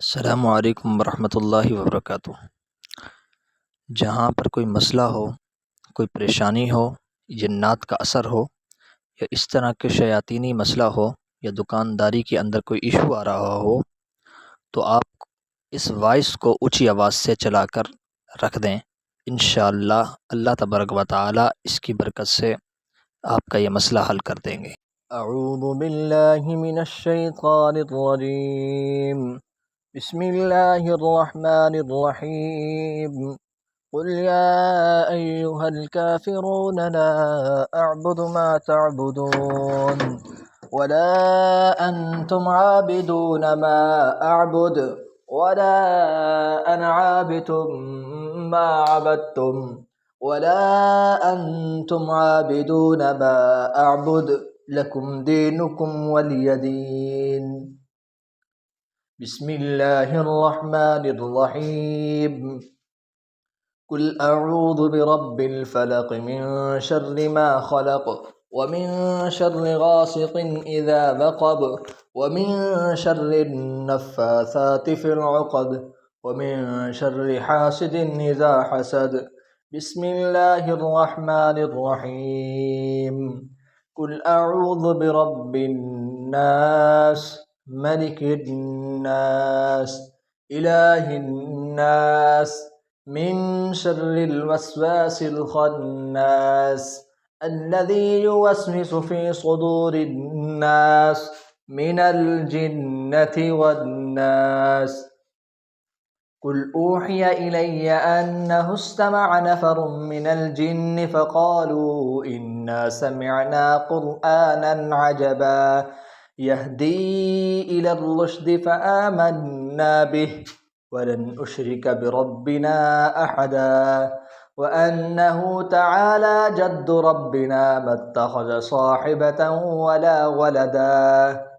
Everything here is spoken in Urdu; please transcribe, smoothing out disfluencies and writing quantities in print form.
السلام علیکم ورحمۃ اللہ وبرکاتہ۔ جہاں پر کوئی مسئلہ ہو، کوئی پریشانی ہو، جنات کا اثر ہو، یا اس طرح کے شیاطینی مسئلہ ہو، یا دکانداری کے اندر کوئی ایشو آ رہا ہو، تو آپ اس وائس کو اونچی آواز سے چلا کر رکھ دیں۔ انشاءاللہ اللہ تبارک و تعالی اس کی برکت سے آپ کا یہ مسئلہ حل کر دیں گے۔ اعوذ باللہ من الشیطان الرجیم، بسم اللہ الرحمن الرحیم، قل یا ایہا الکافرون لا اعبد ما تعبدون ولا انتم عابدون ما اعبد ولا انا عابد ما عبدتم ولا انتم عابدون ما اعبد لکم دینکم ولی دین۔ بسم اللہ الرحمن الرحیم، قل اعوذ برب الفلق من شر ما خلق ومن شر غاسق اذا وقب ومن شر النفاثات في العقد ومن شر حاسد اذا حسد۔ بسم اللہ الرحمن الرحیم، قل اعوذ برب الناس ملك الناس إله الناس من شر الوسواس الخناس الذي يوسوس في صدور الناس من الجنة والناس۔ قل أوحي إلي أنه استمع نفر من الجن فقالوا إنا سمعنا قرآنا عجبا يهدي إلى الرشد فآمنا به ولن أشرك بربنا أحدا وأنه تعالى جد ربنا ما اتخذ صاحبة ولا ولدا